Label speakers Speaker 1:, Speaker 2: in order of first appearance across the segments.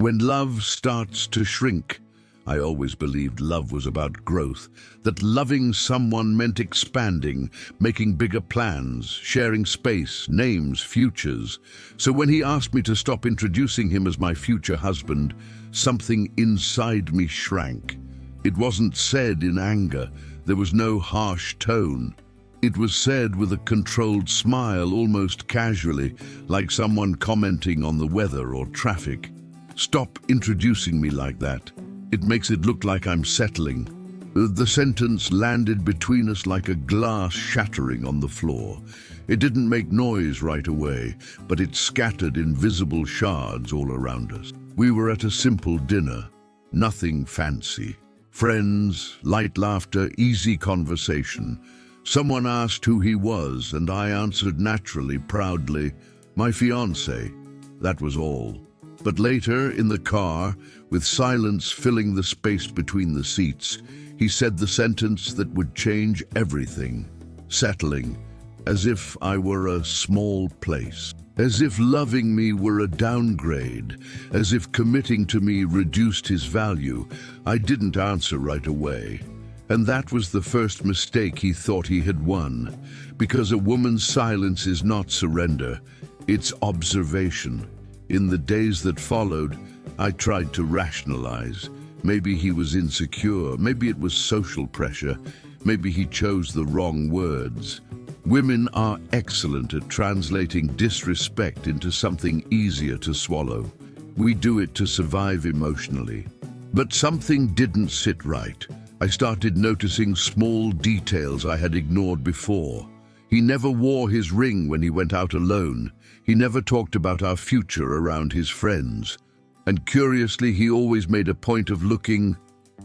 Speaker 1: When love starts to shrink, I always believed love was about growth, that loving someone meant expanding, making bigger plans, sharing space, names, futures. So when he asked me to stop introducing him as my future husband, something inside me shrank. It wasn't said in anger. There was no harsh tone. It was said with a controlled smile, almost casually, like someone commenting on the weather or traffic. Stop introducing me like that. It makes it look like I'm settling. The sentence landed between us like a glass shattering on the floor. It didn't make noise right away, but it scattered invisible shards all around us. We were at a simple dinner, nothing fancy. Friends, light laughter, easy conversation. Someone asked who he was, and I answered naturally, proudly, "My fiancé." That was all. But later, in the car, with silence filling the space between the seats, he said the sentence that would change everything. Settling, as if I were a small place. As if loving me were a downgrade, as if committing to me reduced his value. I didn't answer right away. And that was the first mistake he thought he had won, because a woman's silence is not surrender, it's observation. In the days that followed, I tried to rationalize. Maybe he was insecure, maybe it was social pressure, maybe he chose the wrong words. Women are excellent at translating disrespect into something easier to swallow. We do it to survive emotionally. But something didn't sit right. I started noticing small details I had ignored before. He never wore his ring when he went out alone. He never talked about our future around his friends. And curiously, he always made a point of looking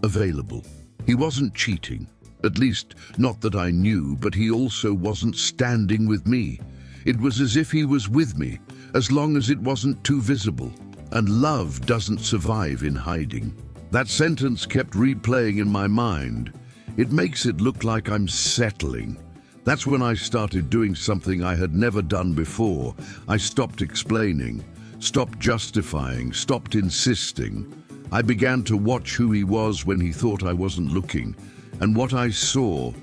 Speaker 1: available. He wasn't cheating, at least not that I knew, but he also wasn't standing with me. It was as if he was with me, as long as it wasn't too visible. And love doesn't survive in hiding. That sentence kept replaying in my mind. It makes it look like I'm settling. That's when I started doing something I had never done before. I stopped explaining, stopped justifying, stopped insisting. I began to watch who he was when he thought I wasn't looking. And what I saw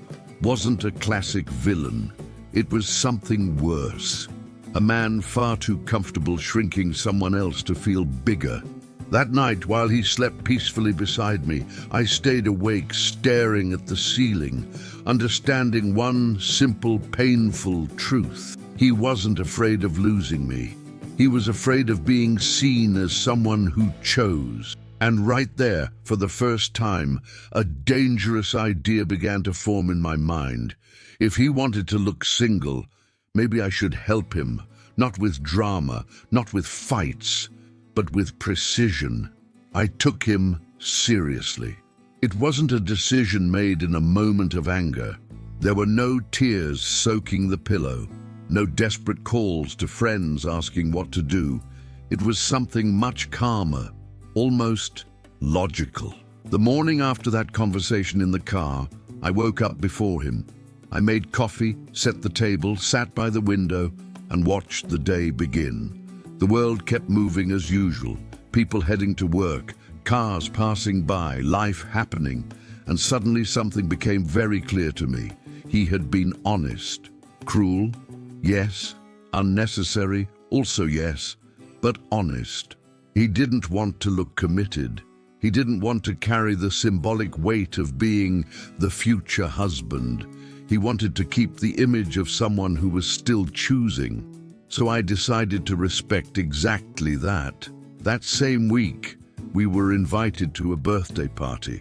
Speaker 1: wasn't a classic villain. It was something worse. A man far too comfortable shrinking someone else to feel bigger. That night, while he slept peacefully beside me, I stayed awake, staring at the ceiling, understanding one simple, painful truth. He wasn't afraid of losing me. He was afraid of being seen as someone who chose. And right there, for the first time, a dangerous idea began to form in my mind. If he wanted to look single, maybe I should help him, not with drama, not with fights, but with precision. I took him seriously. It wasn't a decision made in a moment of anger. There were no tears soaking the pillow, no desperate calls to friends asking what to do. It was something much calmer, almost logical. The morning after that conversation in the car, I woke up before him. I made coffee, set the table, sat by the window, and watched the day begin. The world kept moving as usual, people heading to work, cars passing by, life happening, and suddenly something became very clear to me. He had been honest. Cruel? Yes. Unnecessary? Also yes. But honest. He didn't want to look committed. He didn't want to carry the symbolic weight of being the future husband. He wanted to keep the image of someone who was still choosing. So I decided to respect exactly that. That same week, we were invited to a birthday party.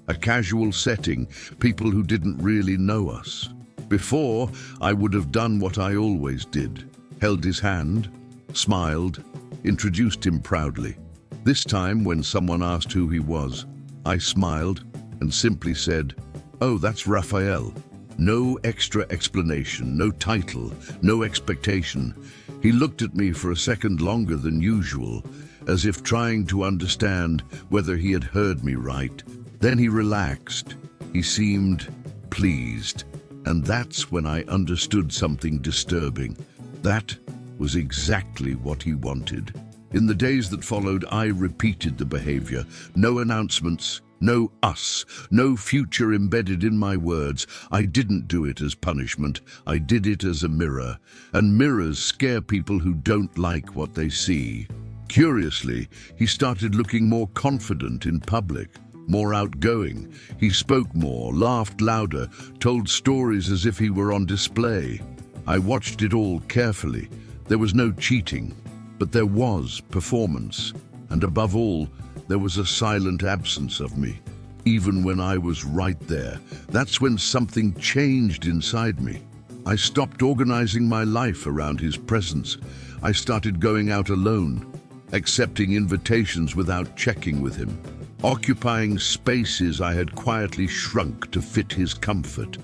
Speaker 1: A casual setting, people who didn't really know us. Before, I would have done what I always did. Held his hand, smiled, introduced him proudly. This time, when someone asked who he was, I smiled and simply said, "Oh, that's Raphael." No extra explanation, no title, no expectation. He looked at me for a second longer than usual, as if trying to understand whether he had heard me right. Then he relaxed. He seemed pleased. And that's when I understood something disturbing. That was exactly what he wanted. In the days that followed, I repeated the behavior. No announcements, no us, no future embedded in my words. I didn't do it as punishment. I did it as a mirror. And mirrors scare people who don't like what they see. Curiously, he started looking more confident in public, more outgoing. He spoke more, laughed louder, told stories as if he were on display. I watched it all carefully. There was no cheating, but there was performance. And above all, there was a silent absence of me, even when I was right there. That's when something changed inside me. I stopped organizing my life around his presence. I started going out alone, accepting invitations without checking with him, occupying spaces I had quietly shrunk to fit his comfort.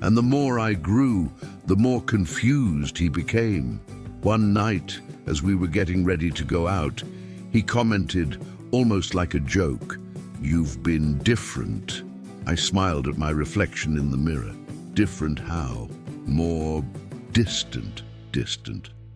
Speaker 1: And the more I grew, the more confused he became. One night, as we were getting ready to go out, he commented, almost like a joke, "You've been different." I smiled at my reflection in the mirror. Different how? More distant.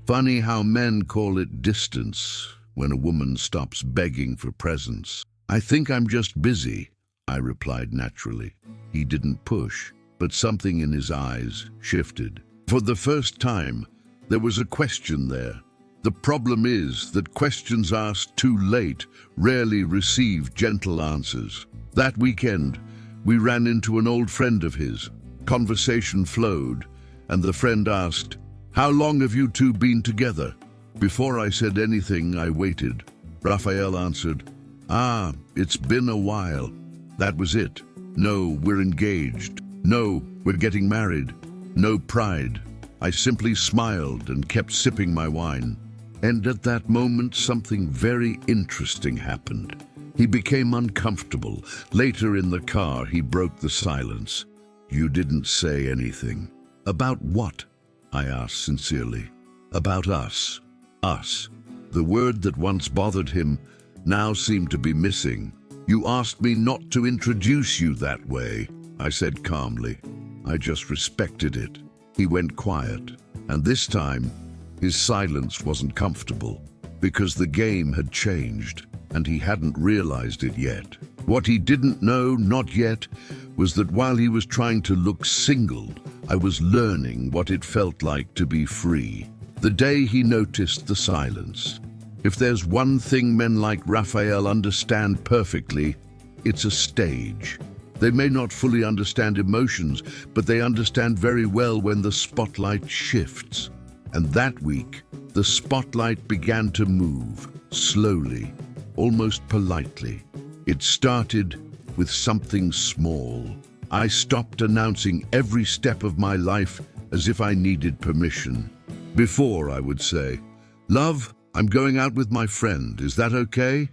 Speaker 1: Funny how men call it distance when a woman stops begging for presents. "I think I'm just busy," I replied naturally. He didn't push, but something in his eyes shifted. For the first time, there was a question there. The problem is that questions asked too late rarely receive gentle answers. That weekend, we ran into an old friend of his. Conversation flowed, and the friend asked, "How long have you two been together?" Before I said anything, I waited. Raphael answered, "It's been a while." That was it. No, we're engaged. No, we're getting married. No pride. I simply smiled and kept sipping my wine. And at that moment, something very interesting happened. He became uncomfortable. Later in the car, he broke the silence. "You didn't say anything." "About what?" I asked sincerely. "About us. Us." The word that once bothered him now seemed to be missing. "You asked me not to introduce you that way," I said calmly. I just respected it. He went quiet, and this time, his silence wasn't comfortable, because the game had changed, and he hadn't realized it yet. What he didn't know, not yet, was that while he was trying to look single, I was learning what it felt like to be free. The day he noticed the silence. If there's one thing men like Raphael understand perfectly, it's a stage. They may not fully understand emotions, but they understand very well when the spotlight shifts. And that week, the spotlight began to move, slowly, almost politely. It started with something small. I stopped announcing every step of my life as if I needed permission. Before, I would say, "Love, I'm going out with my friend. Is that okay?"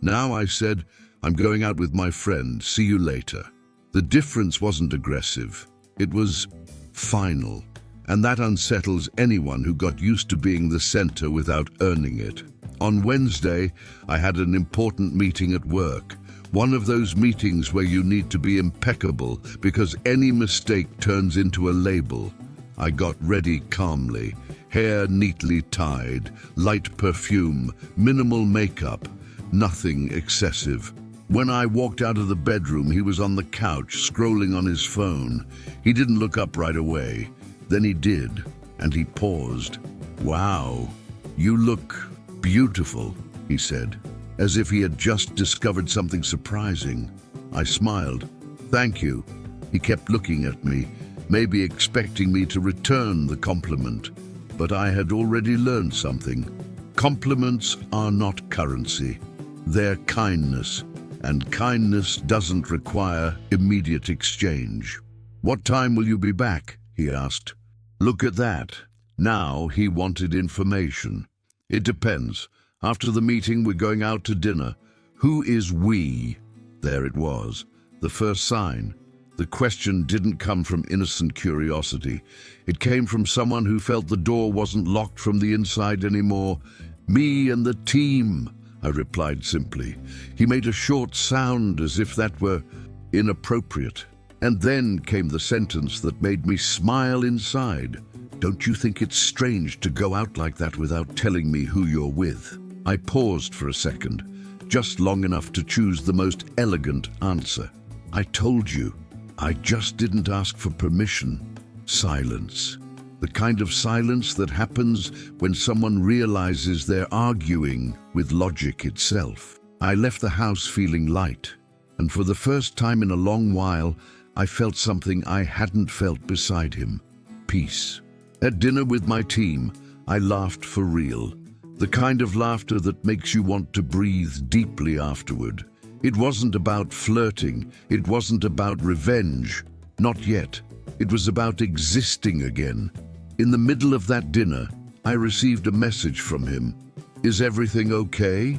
Speaker 1: Now I said, "I'm going out with my friend. See you later." The difference wasn't aggressive. It was final. And that unsettles anyone who got used to being the center without earning it. On Wednesday, I had an important meeting at work. One of those meetings where you need to be impeccable because any mistake turns into a label. I got ready calmly, hair neatly tied, light perfume, minimal makeup, nothing excessive. When I walked out of the bedroom, he was on the couch, scrolling on his phone. He didn't look up right away. Then he did, and he paused. "Wow, you look beautiful," he said, as if he had just discovered something surprising. I smiled. "Thank you." He kept looking at me, maybe expecting me to return the compliment. But I had already learned something. Compliments are not currency. They're kindness, and kindness doesn't require immediate exchange. "What time will you be back?" he asked. Look at that. Now he wanted information. "It depends. After the meeting, we're going out to dinner." Who is we? There it was, the first sign. The question didn't come from innocent curiosity. It came from someone who felt the door wasn't locked from the inside anymore. "Me and the team," I replied simply. He made a short sound as if that were inappropriate. And then came the sentence that made me smile inside. "Don't you think it's strange to go out like that without telling me who you're with?" I paused for a second, just long enough to choose the most elegant answer. I told you, I just didn't ask for permission. Silence. The kind of silence that happens when someone realizes they're arguing with logic itself. I left the house feeling light, and for the first time in a long while, I felt something I hadn't felt beside him. Peace. At dinner with my team, I laughed for real. The kind of laughter that makes you want to breathe deeply afterward. It wasn't about flirting. It wasn't about revenge. Not yet. It was about existing again. In the middle of that dinner, I received a message from him. Is everything okay?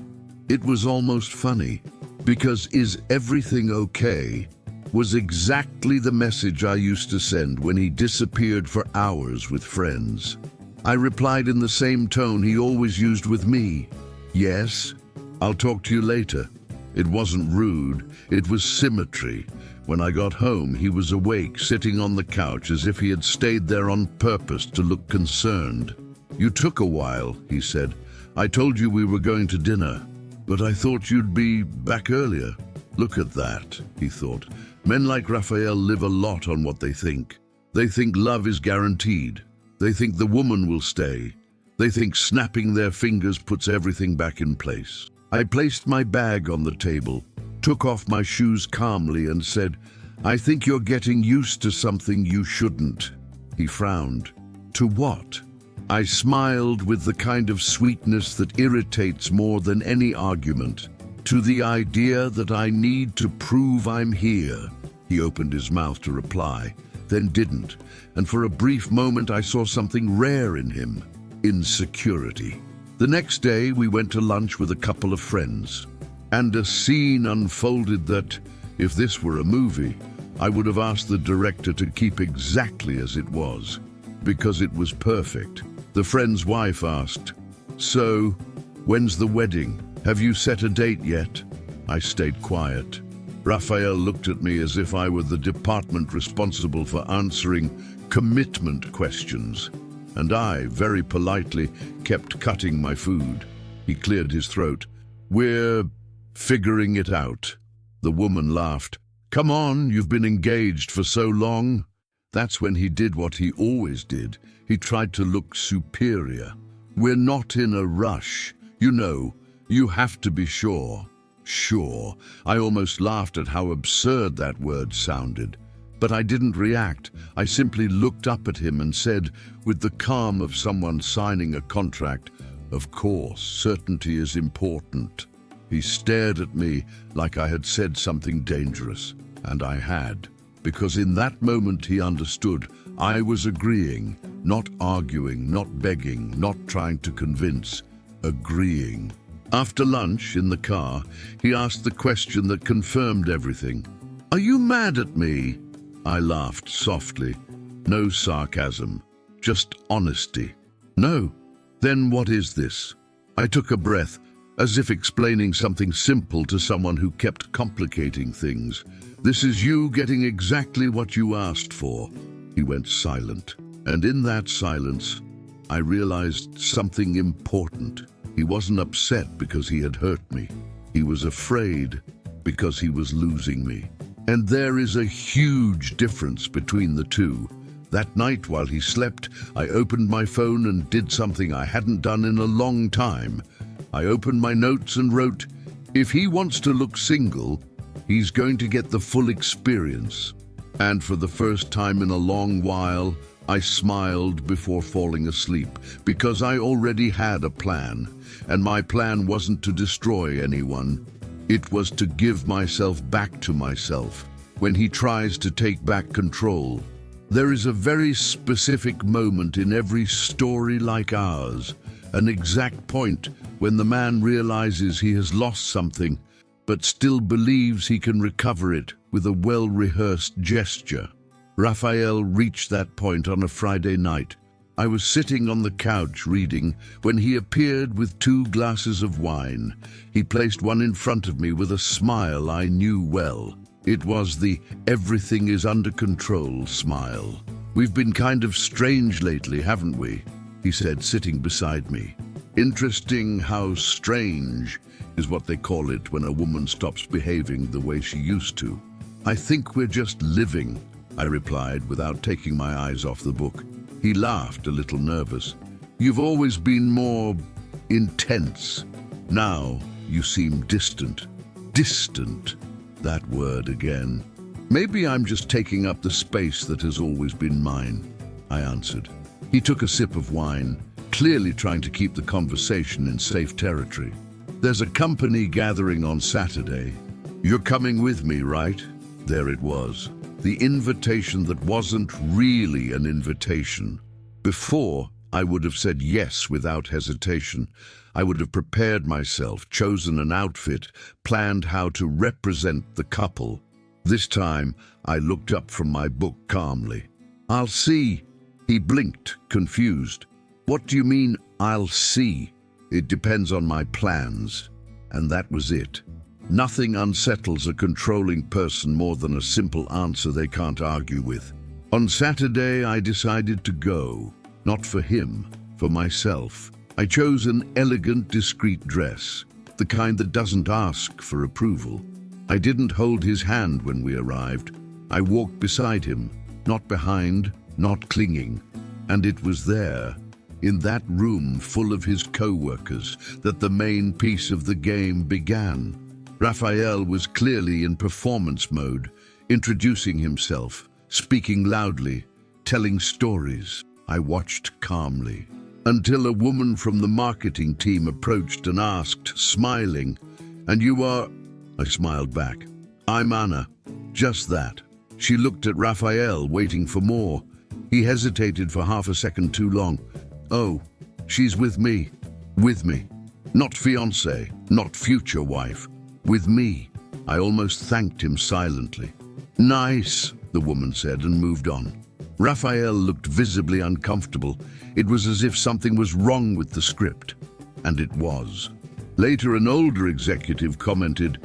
Speaker 1: It was almost funny, because is everything okay was exactly the message I used to send when he disappeared for hours with friends. I replied in the same tone he always used with me. Yes, I'll talk to you later. It wasn't rude, it was symmetry. When I got home, he was awake, sitting on the couch as if he had stayed there on purpose to look concerned. You took a while, he said. I told you we were going to dinner, but I thought you'd be back earlier. Look at that, he thought. Men like Raphael live a lot on what they think. They think love is guaranteed. They think the woman will stay. They think snapping their fingers puts everything back in place. I placed my bag on the table, took off my shoes calmly and said, I think you're getting used to something you shouldn't. He frowned. To what? I smiled with the kind of sweetness that irritates more than any argument. To the idea that I need to prove I'm here. He opened his mouth to reply, then didn't, and for a brief moment I saw something rare in him. Insecurity. The next day we went to lunch with a couple of friends, and a scene unfolded that, if this were a movie, I would have asked the director to keep exactly as it was, because it was perfect. The friend's wife asked, So, when's the wedding? Have you set a date yet? I stayed quiet. Raphael looked at me as if I were the department responsible for answering commitment questions, and I, very politely, kept cutting my food. He cleared his throat. We're figuring it out. The woman laughed. Come on, you've been engaged for so long. That's when he did what he always did. He tried to look superior. We're not in a rush. You know, you have to be sure. Sure. I almost laughed at how absurd that word sounded. But I didn't react. I simply looked up at him and said, with the calm of someone signing a contract, Of course, certainty is important. He stared at me like I had said something dangerous, and I had, because in that moment he understood I was agreeing, not arguing, not begging, not trying to convince, agreeing. After lunch, in the car, he asked the question that confirmed everything. Are you mad at me? I laughed softly. No sarcasm, just honesty. No. Then what is this? I took a breath, as if explaining something simple to someone who kept complicating things. This is you getting exactly what you asked for. He went silent, and in that silence, I realized something important. He wasn't upset because he had hurt me. He was afraid because he was losing me. And there is a huge difference between the two. That night while he slept, I opened my phone and did something I hadn't done in a long time. I opened my notes and wrote, if he wants to look single, he's going to get the full experience. And for the first time in a long while, I smiled before falling asleep, because I already had a plan, and my plan wasn't to destroy anyone. It was to give myself back to myself when he tries to take back control. There is a very specific moment in every story like ours, an exact point when the man realizes he has lost something, but still believes he can recover it with a well-rehearsed gesture. Raphael reached that point on a Friday night. I was sitting on the couch reading when he appeared with 2 glasses of wine. He placed one in front of me with a smile I knew well. It was the everything is under control smile. We've been kind of strange lately, haven't we? He said, sitting beside me. Interesting how strange is what they call it when a woman stops behaving the way she used to. I think we're just living, I replied without taking my eyes off the book. He laughed, a little nervous. You've always been more intense. Now you seem distant. Distant. That word again. Maybe I'm just taking up the space that has always been mine, I answered. He took a sip of wine, clearly trying to keep the conversation in safe territory. There's a company gathering on Saturday. You're coming with me, right? There it was. The invitation that wasn't really an invitation. Before, I would have said yes without hesitation. I would have prepared myself, chosen an outfit, planned how to represent the couple. This time, I looked up from my book calmly. I'll see. He blinked, confused. What do you mean, I'll see? It depends on my plans. And that was it. Nothing unsettles a controlling person more than a simple answer they can't argue with. On Saturday, I decided to go. Not for him, for myself. I chose an elegant, discreet dress, the kind that doesn't ask for approval. I didn't hold his hand when we arrived. I walked beside him, not behind, not clinging. And it was there, in that room full of his co-workers, that the main piece of the game began. Raphael was clearly in performance mode, introducing himself, speaking loudly, telling stories. I watched calmly, until a woman from the marketing team approached and asked, smiling, "And you are—" I smiled back. "I'm Anna." Just that. She looked at Raphael, waiting for more. He hesitated for half a second too long. "Oh, she's with me." With me. Not fiancé, not future wife. With me. I almost thanked him silently. "Nice," the woman said and moved on. Raphael looked visibly uncomfortable. It was as if something was wrong with the script. And it was. Later, an older executive commented,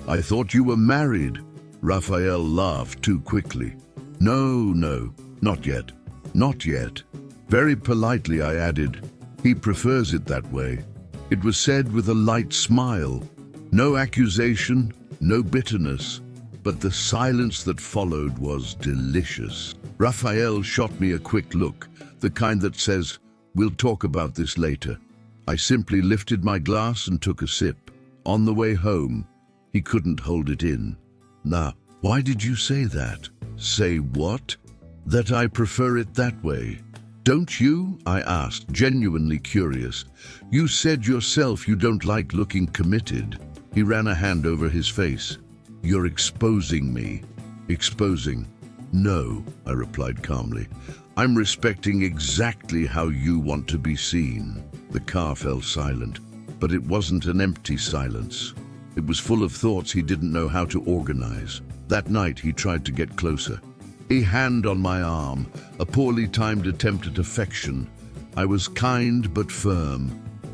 Speaker 1: "I thought you were married." Raphael laughed too quickly. No, not yet. Not yet." Very politely, I added, "He prefers it that way." It was said with a light smile. No accusation, no bitterness. But the silence that followed was delicious. Raphael shot me a quick look, the kind that says, "We'll talk about this later." I simply lifted my glass and took a sip. On the way home, he couldn't hold it in. "Nah, why did you say that?" "Say what?" "That I prefer it that way." "Don't you?" I asked, genuinely curious. "You said yourself you don't like looking committed." He ran a hand over his face. "You're exposing me." "Exposing?" "No," I replied calmly. "I'm respecting exactly how you want to be seen." The car fell silent, but it wasn't an empty silence. It was full of thoughts he didn't know how to organize. That night he tried to get closer. A hand on my arm, a poorly timed attempt at affection. I was kind but firm.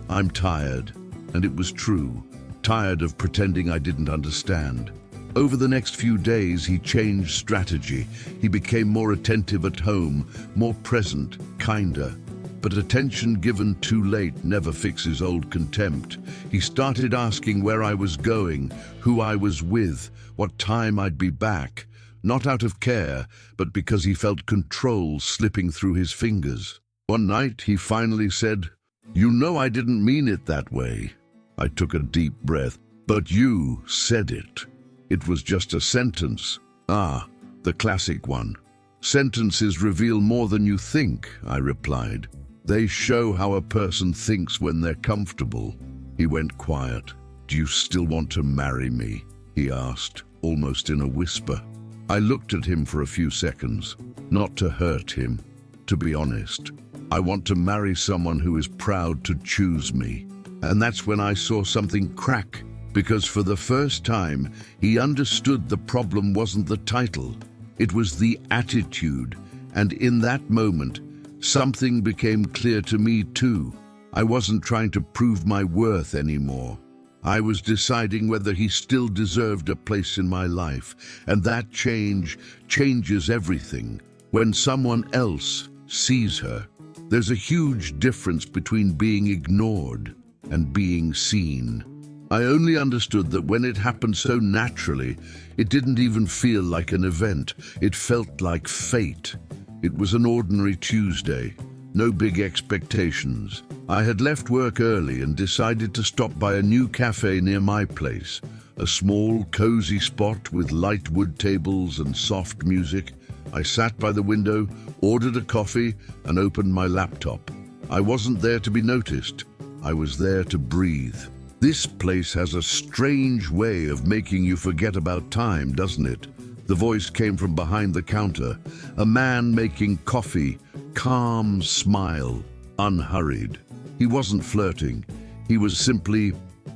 Speaker 1: "I'm tired," and it was true. Tired of pretending I didn't understand. Over the next few days, he changed strategy. He became more attentive at home, more present, kinder. But attention given too late never fixes old contempt. He started asking where I was going, who I was with, what time I'd be back. Not out of care, but because he felt control slipping through his fingers. One night, he finally said, "You know I didn't mean it that way." I took a deep breath. "But you said it." It was just a sentence. "Ah, the classic one." "Sentences reveal more than you think," I replied. "They show how a person thinks when they're comfortable." He went quiet. "Do you still want to marry me?" he asked, almost in a whisper. I looked at him for a few seconds, not to hurt him, to be honest. I want to marry someone who is proud to choose me. And that's when I saw something crack. Because for the first time, he understood the problem wasn't the title. It was the attitude. And in that moment, something became clear to me too. I wasn't trying to prove my worth anymore. I was deciding whether he still deserved a place in my life. And that changes everything. When someone else sees her, There's a huge difference between being ignored and being seen. I only understood that when it happened so naturally, it didn't even feel like an event. It felt like fate. It was an ordinary Tuesday. No big expectations. I had left work early and decided to stop by a new cafe near my place. A small, cozy spot with light wood tables and soft music. I sat by the window, ordered a coffee, and opened my laptop. I wasn't there to be noticed. I was there to breathe. This place has a strange way of making you forget about time, doesn't it? The voice came from behind the counter. A man making coffee, calm smile, unhurried. He wasn't flirting. He was simply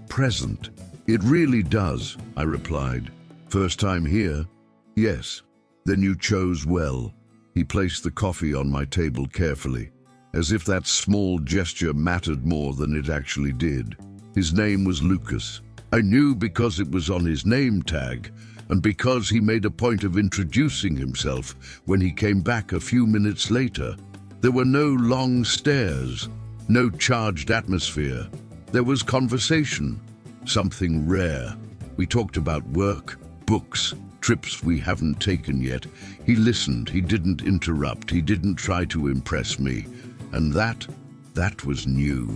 Speaker 1: present. It really does, I replied. First time here? Yes. Then you chose well. He placed the coffee on my table carefully, as if that small gesture mattered more than it actually did. His name was Lucas. I knew because it was on his name tag, and because he made a point of introducing himself when he came back a few minutes later. There were no long stares, no charged atmosphere. There was conversation, something rare. We talked about work, books, trips we haven't taken yet. He listened, he didn't interrupt, he didn't try to impress me. And that was new.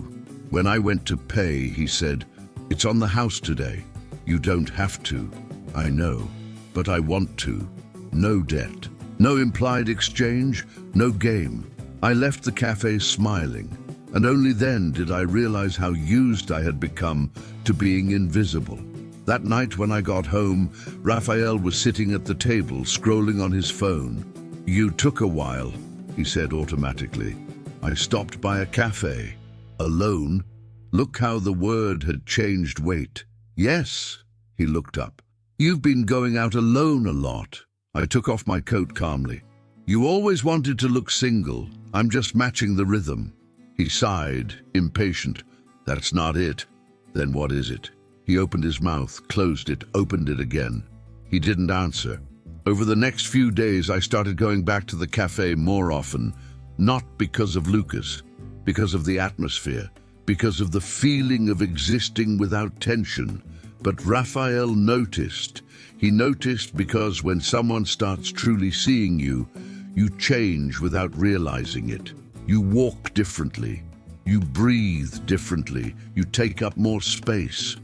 Speaker 1: When I went to pay, he said, "It's on the house today. You don't have to." I know, but I want to. No debt, no implied exchange, no game. I left the cafe smiling, and only then did I realize how used I had become to being invisible. That night when I got home, Raphael was sitting at the table, scrolling on his phone. "You took a while," he said automatically. "I stopped by a cafe. Alone? Look how the word had changed weight." "Yes," he looked up. "You've been going out alone a lot." I took off my coat calmly. "You always wanted to look single. I'm just matching the rhythm." He sighed, impatient. "That's not it." "Then what is it?" He opened his mouth, closed it, opened it again. He didn't answer. Over the next few days, I started going back to the cafe more often, not because of Lucas, because of the atmosphere, because of the feeling of existing without tension. But Raphael noticed. He noticed because when someone starts truly seeing you, you change without realizing it. You walk differently. You breathe differently. You take up more space.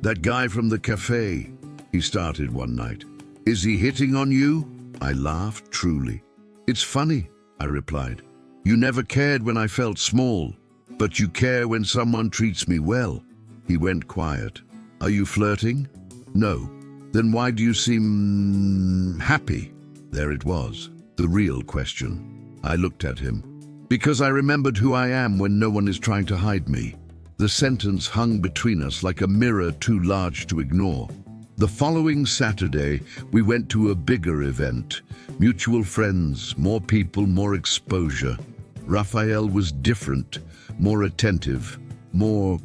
Speaker 1: "That guy from the cafe," he started one night. "Is he hitting on you?" I laughed, truly. "It's funny," I replied. "You never cared when I felt small, but you care when someone treats me well." He went quiet. "Are you flirting?" "No." "Then why do you seem happy?" There it was, the real question. I looked at him. "Because I remembered who I am when no one is trying to hide me." The sentence hung between us like a mirror too large to ignore. The following Saturday, we went to a bigger event. Mutual friends, more people, more exposure. Raphael was different, more attentive, more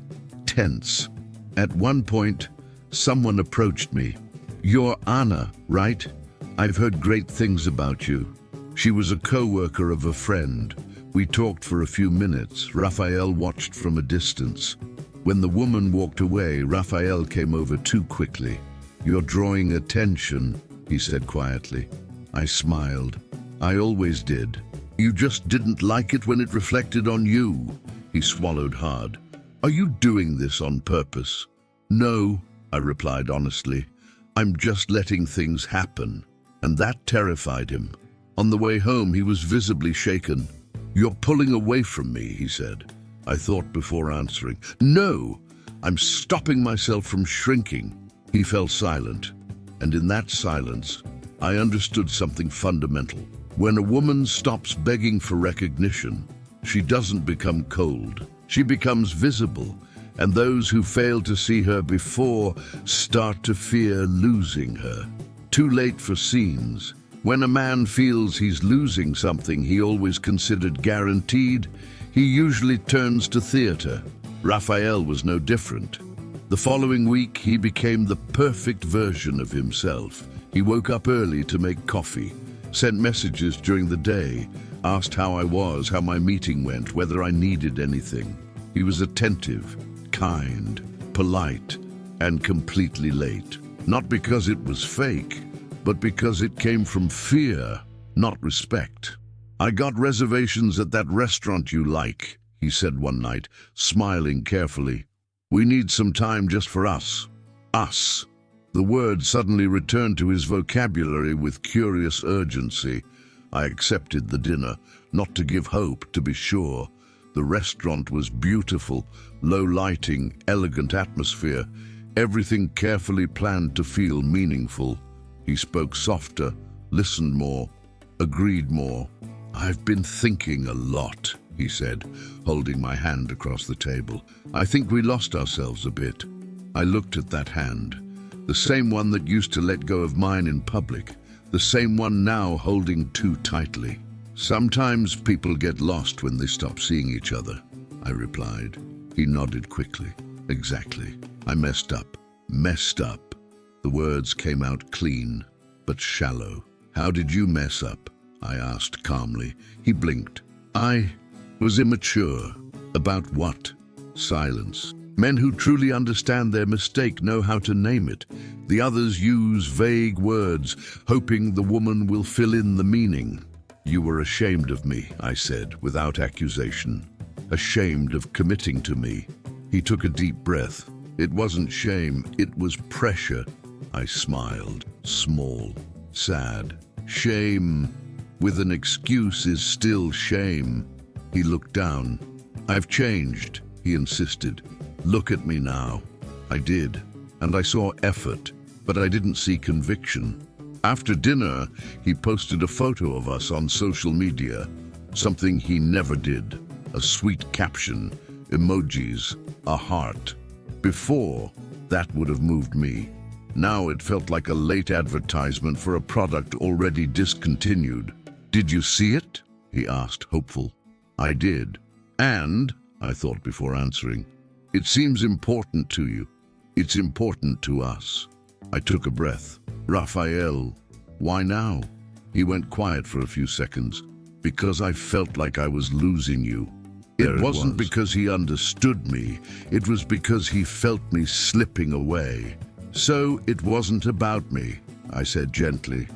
Speaker 1: tense. At one point, someone approached me. "You're Anna, right? I've heard great things about you." She was a co-worker of a friend. We talked for a few minutes. Raphael watched from a distance. When the woman walked away, Raphael came over too quickly. "You're drawing attention," he said quietly. I smiled. "I always did. You just didn't like it when it reflected on you." He swallowed hard. "Are you doing this on purpose?" "No," I replied honestly. "I'm just letting things happen." And that terrified him. On the way home, he was visibly shaken. "You're pulling away from me," he said. I thought before answering. "No, I'm stopping myself from shrinking." He fell silent, and in that silence, I understood something fundamental. When a woman stops begging for recognition, she doesn't become cold. She becomes visible, and those who failed to see her before start to fear losing her. Too late for scenes. When a man feels he's losing something he always considered guaranteed, he usually turns to theater. Raphael was no different. The following week, he became the perfect version of himself. He woke up early to make coffee, sent messages during the day, asked how I was, how my meeting went, whether I needed anything. He was attentive, kind, polite, and completely late. Not because it was fake, but because it came from fear, not respect. "I got reservations at that restaurant you like," he said one night, smiling carefully. "We need some time just for us." Us. The word suddenly returned to his vocabulary with curious urgency. I accepted the dinner, not to give hope, to be sure. The restaurant was beautiful, low lighting, elegant atmosphere, everything carefully planned to feel meaningful. He spoke softer, listened more, agreed more. "I've been thinking a lot," he said, holding my hand across the table. "I think we lost ourselves a bit." I looked at that hand, the same one that used to let go of mine in public, the same one now holding too tightly. "Sometimes people get lost when they stop seeing each other," I replied. He nodded quickly. "Exactly. I messed up. Messed up." The words came out clean, but shallow. "How did you mess up?" I asked calmly. He blinked. "I was immature." "About what?" Silence. Men who truly understand their mistake know how to name it. The others use vague words, hoping the woman will fill in the meaning. "You were ashamed of me," I said, without accusation. "Ashamed of committing to me." He took a deep breath. "It wasn't shame, it was pressure." I smiled. Small, sad. "Shame with an excuse is still shame." He looked down. "I've changed," he insisted. "Look at me now." I did, and I saw effort, but I didn't see conviction. After dinner, he posted a photo of us on social media, something he never did. A sweet caption, emojis, a heart. Before, that would have moved me. Now it felt like a late advertisement for a product already discontinued. "Did you see it?" he asked, hopeful. I did. "And," I thought before answering, "it seems important to you. It's important to us." I took a breath. "Raphael, why now?" He went quiet for a few seconds. "Because I felt like I was losing you." It wasn't because he understood me. It was because he felt me slipping away. "So it wasn't about me," I said gently.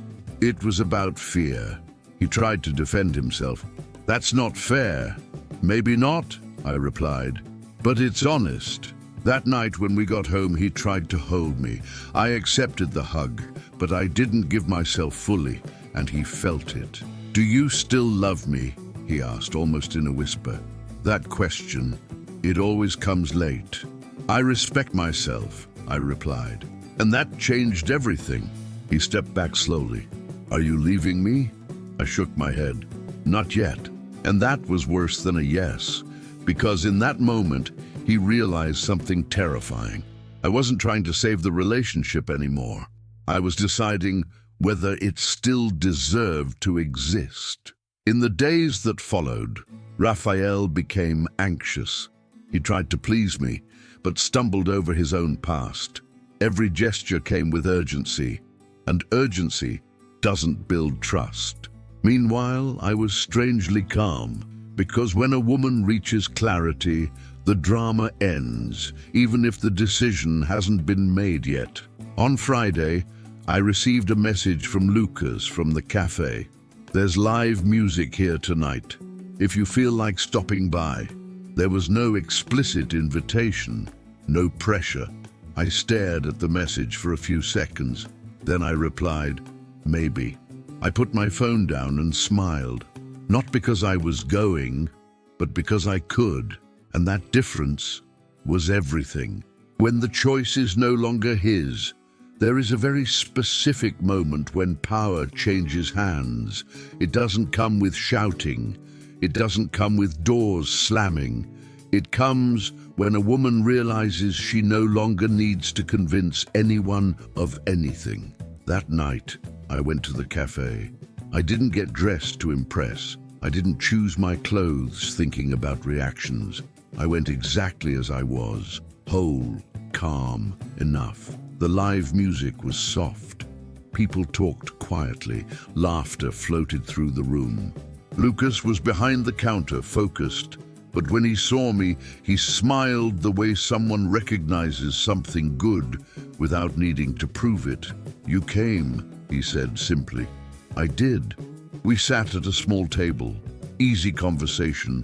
Speaker 1: "It was about fear." He tried to defend himself. "That's not fair." "Maybe not," I replied, "but it's honest." That night when we got home, he tried to hold me. I accepted the hug, but I didn't give myself fully, and he felt it. "Do you still love me?" he asked, almost in a whisper. That question, it always comes late. "I respect myself," I replied, and that changed everything. He stepped back slowly. "Are you leaving me?" I shook my head. "Not yet." And that was worse than a yes, because in that moment, he realized something terrifying. I wasn't trying to save the relationship anymore. I was deciding whether it still deserved to exist. In the days that followed, Raphael became anxious. He tried to please me, but stumbled over his own past. Every gesture came with urgency, and urgency doesn't build trust. Meanwhile, I was strangely calm, because when a woman reaches clarity, the drama ends, even if the decision hasn't been made yet. On Friday, I received a message from Lucas from the cafe. "There's live music here tonight, if you feel like stopping by." There was no explicit invitation, no pressure. I stared at the message for a few seconds. Then I replied, "Maybe." I put my phone down and smiled, not because I was going, but because I could. And that difference was everything. When the choice is no longer his, there is a very specific moment when power changes hands. It doesn't come with shouting. It doesn't come with doors slamming. It comes when a woman realizes she no longer needs to convince anyone of anything. That night, I went to the cafe. I didn't get dressed to impress. I didn't choose my clothes thinking about reactions. I went exactly as I was, whole, calm, enough. The live music was soft. People talked quietly. Laughter floated through the room. Lucas was behind the counter, focused. But when he saw me, he smiled the way someone recognizes something good without needing to prove it. "You came," he said simply. "I did." We sat at a small table. Easy conversation.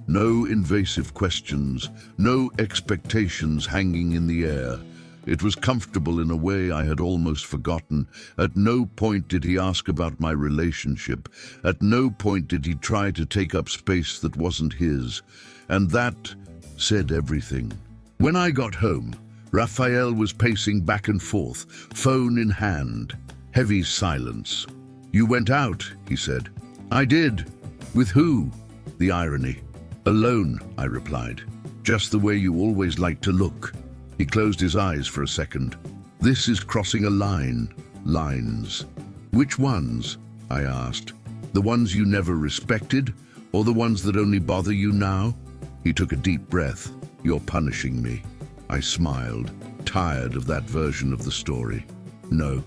Speaker 1: No invasive questions. No expectations hanging in the air. It was comfortable in a way I had almost forgotten. At no point did he ask about my relationship. At no point did he try to take up space that wasn't his. And that said everything. When I got home, Raphael was pacing back and forth, phone in hand. Heavy silence. "You went out," he said. "I did." "With who?" The irony. "Alone," I replied. "Just the way you always like to look." He closed his eyes for a second. "This is crossing a line." "Lines. Which ones?" I asked. "The ones you never respected, or the ones that only bother you now?" He took a deep breath. "You're punishing me." I smiled, tired of that version of the story. "No,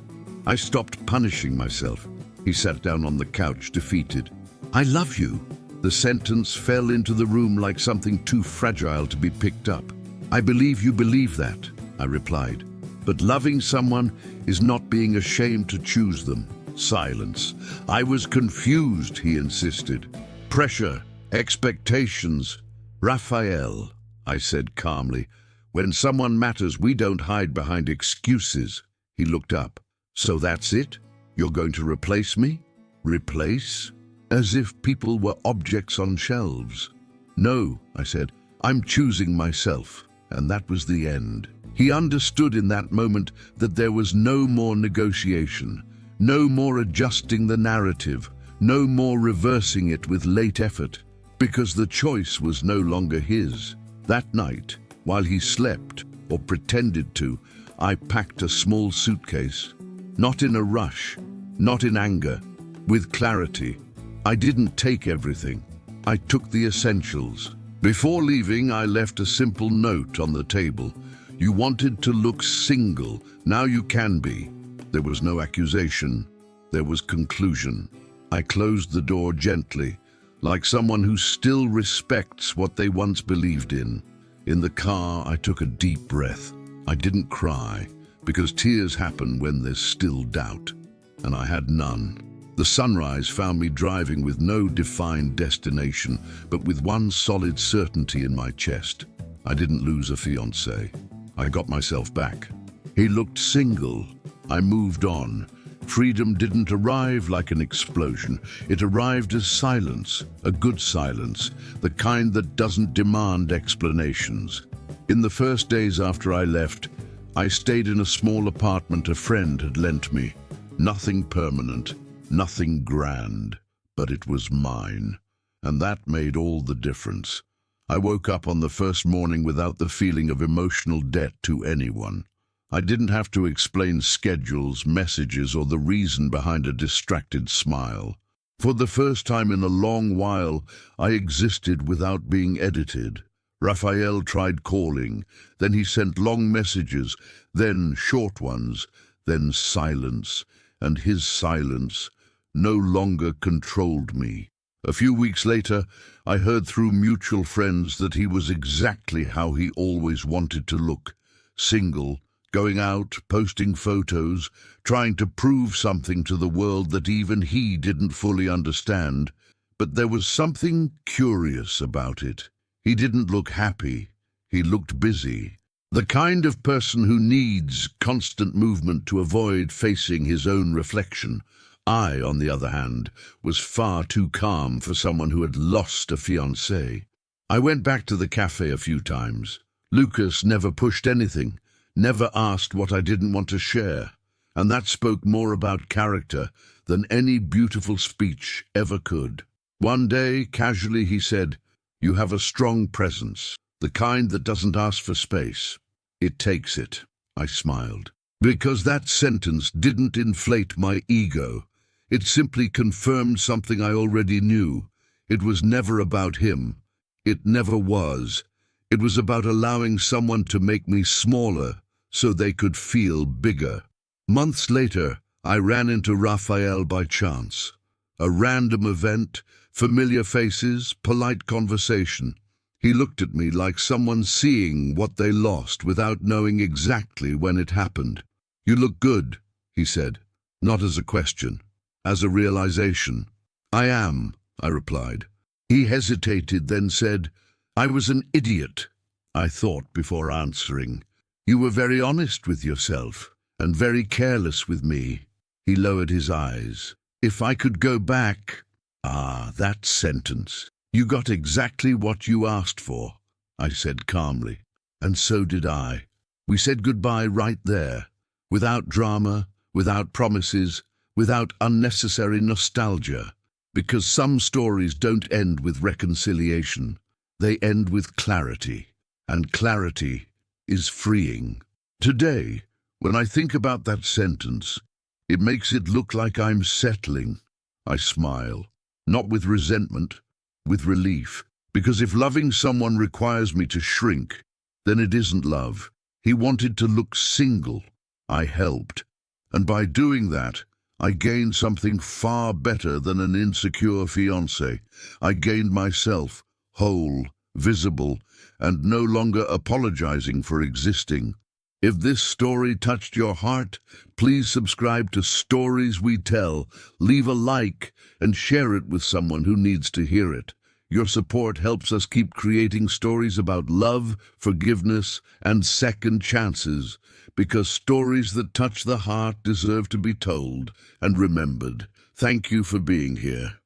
Speaker 1: I stopped punishing myself." He sat down on the couch, defeated. "I love you." The sentence fell into the room like something too fragile to be picked up. "I believe you believe that," I replied. "But loving someone is not being ashamed to choose them." Silence. "I was confused," he insisted. "Pressure, expectations." "Raphael," I said calmly, "when someone matters, we don't hide behind excuses." He looked up. "So that's it? You're going to replace me?" "Replace?" As if people were objects on shelves. "No," I said, "I'm choosing myself." And that was the end. He understood in that moment that there was no more negotiation, no more adjusting the narrative, no more reversing it with late effort, because the choice was no longer his. That night, while he slept, or pretended to, I packed a small suitcase. Not in a rush, not in anger, with clarity. I didn't take everything. I took the essentials. Before leaving, I left a simple note on the table. "You wanted to look single. Now you can be." There was no accusation. There was conclusion. I closed the door gently, like someone who still respects what they once believed in. In the car, I took a deep breath. I didn't cry, because tears happen when there's still doubt. And I had none. The sunrise found me driving with no defined destination, but with one solid certainty in my chest. I didn't lose a fiancé. I got myself back. He looked single. I moved on. Freedom didn't arrive like an explosion. It arrived as silence, a good silence, the kind that doesn't demand explanations. In the first days after I left, I stayed in a small apartment a friend had lent me. Nothing permanent. Nothing grand, but it was mine, and that made all the difference. I woke up on the first morning without the feeling of emotional debt to anyone. I didn't have to explain schedules, messages, or the reason behind a distracted smile. For the first time in a long while, I existed without being edited. Raphael tried calling, then he sent long messages, then short ones, then silence, and his silence no longer controlled me. A few weeks later, I heard through mutual friends that he was exactly how he always wanted to look. Single, going out, posting photos, trying to prove something to the world that even he didn't fully understand. But there was something curious about it. He didn't look happy. He looked busy. The kind of person who needs constant movement to avoid facing his own reflection. I, on the other hand, was far too calm for someone who had lost a fiancé. I went back to the cafe a few times. Lucas never pushed anything, never asked what I didn't want to share, and that spoke more about character than any beautiful speech ever could. One day, casually, he said, "You have a strong presence, the kind that doesn't ask for space. It takes it." I smiled, because that sentence didn't inflate my ego. It simply confirmed something I already knew. It was never about him. It never was. It was about allowing someone to make me smaller so they could feel bigger. Months later, I ran into Raphael by chance. A random event, familiar faces, polite conversation. He looked at me like someone seeing what they lost without knowing exactly when it happened. "You look good," he said, not as a question, as a realization. "I am," I replied. He hesitated, then said, "I was an idiot." I thought before answering. "You were very honest with yourself, and very careless with me." He lowered his eyes. "If I could go back—" Ah, that sentence. "You got exactly what you asked for," I said calmly. And so did I. We said goodbye right there, without drama, without promises, without unnecessary nostalgia. Because some stories don't end with reconciliation. They end with clarity. And clarity is freeing. Today, when I think about that sentence, it makes it look like I'm settling. I smile, not with resentment, with relief. Because if loving someone requires me to shrink, then it isn't love. He wanted to look single. I helped. And by doing that, I gained something far better than an insecure fiancé. I gained myself, whole, visible, and no longer apologizing for existing. If this story touched your heart, please subscribe to Stories We Tell, leave a like, and share it with someone who needs to hear it. Your support helps us keep creating stories about love, forgiveness, and second chances, because stories that touch the heart deserve to be told and remembered. Thank you for being here.